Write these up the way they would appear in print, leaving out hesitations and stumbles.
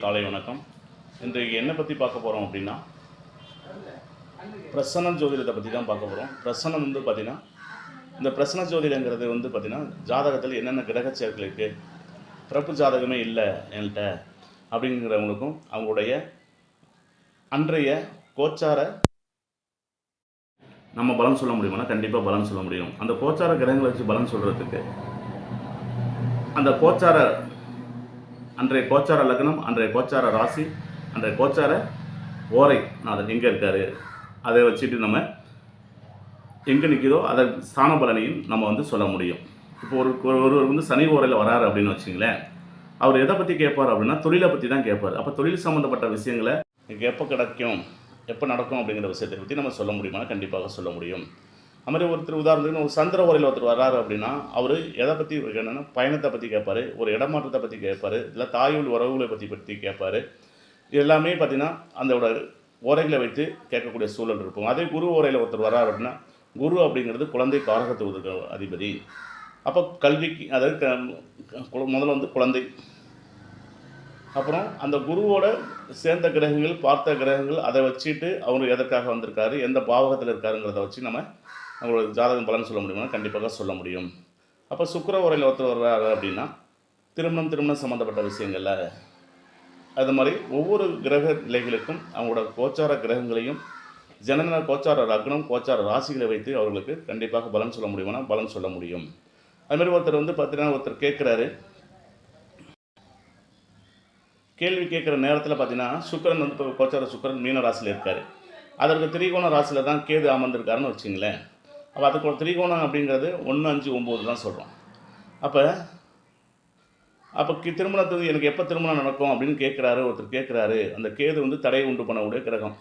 காலை வணக்கம். இன்றைக்கு என்ன பற்றி பார்க்க போகிறோம் அப்படின்னா, பிரசன்ன ஜோதிடத்தை பற்றி தான் பார்க்க போகிறோம். பிரசன்னம் பார்த்தீங்கன்னா, இந்த பிரசன்ன ஜோதிடங்கிறது பார்த்தீங்கன்னா, ஜாதகத்தில் என்னென்ன கிரக சேர்க்கை இருக்குது, பிறப்பு ஜாதகமே இல்லை என்கிட்ட அப்படிங்கிறவங்களுக்கும் அவங்களுடைய அன்றைய கோச்சார நம்ம பலன் சொல்ல முடியுமானா கண்டிப்பாக பலன் சொல்ல முடியும். அந்த கோச்சார கிரகங்களை வச்சு பலன் சொல்கிறதுக்கு அந்த கோச்சார அன்றைய கோச்சார லக்னம், அன்றைய கோச்சார ராசி, அன்றைய கோச்சார ஓரை நாதன் எங்கே இருக்கார், அதை வச்சுட்டு நம்ம எங்கே நிற்கிதோ அதை ஸ்தான பலனையும் நம்ம சொல்ல முடியும். இப்போ ஒருவர் சனி ஓரையில் வராரு அப்படின்னு வச்சிங்களேன், அவர் எதை பற்றி கேட்பார் அப்படின்னா தொழிலை பற்றி தான் கேட்பார். அப்போ தொழில் சம்மந்தப்பட்ட விஷயங்களை எப்போ கிடைக்கும், எப்போ நடக்கும் அப்படிங்கிற விஷயத்தை பற்றி நம்ம சொல்ல முடியுமா கண்டிப்பாக சொல்ல முடியும். அது மாதிரி ஒருத்தர் உதாரணத்துக்கு ஒரு சந்திர ஓரையில் ஒருத்தர் வர்றாரு அப்படின்னா அவர் எதை பற்றி என்னென்னா பயணத்தை பற்றி கேட்பார், ஒரு இடமாற்றத்தை பற்றி கேட்பார், இல்லை தாயுள் உறவுகளை பற்றி கேட்பார். இது எல்லாமே பார்த்திங்கன்னா அந்த ஓரைகளை வைத்து கேட்கக்கூடிய சூழல் இருக்கும். அதே குரு ஓரையில் ஒருத்தர் வர்றாரு அப்படின்னா குரு அப்படிங்கிறது குழந்தை காரகத்துவ அதிபதி. அப்போ கல்விக்கு அதாவது முதல்ல குழந்தை, அப்புறம் அந்த குருவோட சேர்ந்த கிரகங்கள் பார்த்த கிரகங்கள் அதை வச்சுட்டு அவர் எதற்காக வந்திருக்காரு, எந்த பாவகத்தில் இருக்காருங்கிறத வச்சு நம்ம அவங்களோட ஜாதகம் பலன் சொல்ல முடியுமா கண்டிப்பாக சொல்ல முடியும். அப்போ சுக்கிர ஓரையில் ஒருத்தர் வர்றாரு அப்படின்னா திருமணம் சம்மந்தப்பட்ட விஷயங்களில் அது மாதிரி ஒவ்வொரு கிரக நிலைகளுக்கும் அவங்களோட கோச்சார கிரகங்களையும் ஜனன கோச்சார லக்னம் கோச்சார ராசிகளை வைத்து அவர்களுக்கு கண்டிப்பாக பலன் சொல்ல முடியுமானா பலன் சொல்ல முடியும். அதுமாதிரி ஒருத்தர் பார்த்தீங்கன்னா ஒருத்தர் கேட்குறாரு, கேள்வி கேட்குற நேரத்தில் பார்த்தீங்கன்னா சுக்கிரன் இப்போ கோச்சார சுக்கிரன் மீன ராசியில் இருக்கார், அதற்கு திரிகோண ராசியில் தான் கேது அமர்ந்திருக்காருன்னு வச்சுங்களேன். அப்போ அதுக்கு ஒரு திரிகோணம் அப்படிங்கிறது 1, 5, 9 தான் சொல்கிறோம். அப்போ திருமணத்துக்கு எனக்கு எப்போ திருமணம் நடக்கும் அப்படின்னு கேட்குறாரு ஒருத்தர் கேட்குறாரு. அந்த கேது தடையை உண்டு பண்ணக்கூடிய கிரகம்,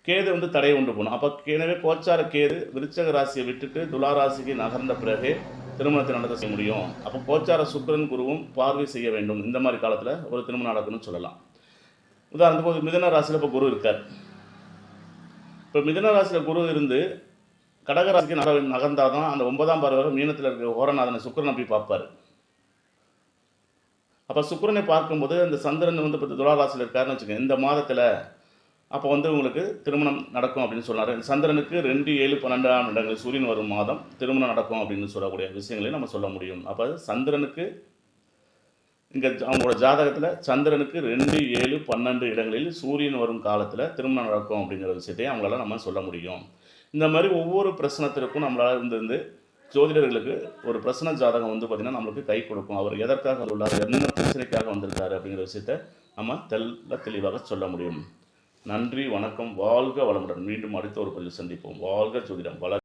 கேது தடையை உண்டு பண்ணும். அப்போ எனவே கோச்சார கேது விருச்சக ராசியை விட்டுட்டு துலா ராசிக்கு நகர்ந்த பிறகு திருமணத்தை நடத்த செய்ய முடியும். அப்போ கோச்சார சுக்கிரன் குருவும் பார்வை செய்ய வேண்டும். இந்த மாதிரி காலத்தில் ஒரு திருமணம் நடக்குன்னு சொல்லலாம். உதாரணத்துக்கு ஒரு மிதுன ராசியில் இப்போ குரு இருக்கார். இப்போ மிதுன ராசியில் குரு இருந்து கடகராசிக்கு நகர்ந்தால் தான் அந்த 9ஆம் பார்வை மீனத்தில் இருக்கிற ஹோரநாதனை சுக்கிரனை போய் பார்ப்பார். அப்போ சுக்கிரனை பார்க்கும்போது அந்த சந்திரன் இப்போ துலா ராசியில் இருக்காருன்னு வச்சுக்கோங்க. இந்த மாதத்தில் அப்போ உங்களுக்கு திருமணம் நடக்கும் அப்படின்னு சொன்னார். சந்திரனுக்கு 2, 7, 12ஆம் இடங்கள் சூரியன் வரும் மாதம் திருமணம் நடக்கும் அப்படின்னு சொல்லக்கூடிய விஷயங்களையும் நம்ம சொல்ல முடியும். அப்போ சந்திரனுக்கு இங்கே அவங்களோட ஜாதகத்தில் சந்திரனுக்கு 2, 7, 12 இடங்களில் சூரியன் வரும் காலத்தில் திருமணம் நடக்கும் அப்படிங்கிற விஷயத்தையும் அவங்களால நம்ம சொல்ல முடியும். இந்த மாதிரி ஒவ்வொரு பிரச்சனத்திற்கும் நம்மளால் இருந்து ஜோதிடர்களுக்கு ஒரு பிரச்சனை ஜாதகம் பார்த்திங்கன்னா நம்மளுக்கு கை கொடுக்கும். அவர் எதற்காக உள்ளார், என்ன பிரச்சனைக்காக வந்திருக்காரு அப்படிங்கிற விஷயத்தை நம்ம தெளிவாக சொல்ல முடியும். நன்றி, வணக்கம், வாழ்க வளமுடன். மீண்டும் அடுத்த ஒரு பதிவில் சந்திப்போம். வாழ்க ஜோதிடம் வளர்.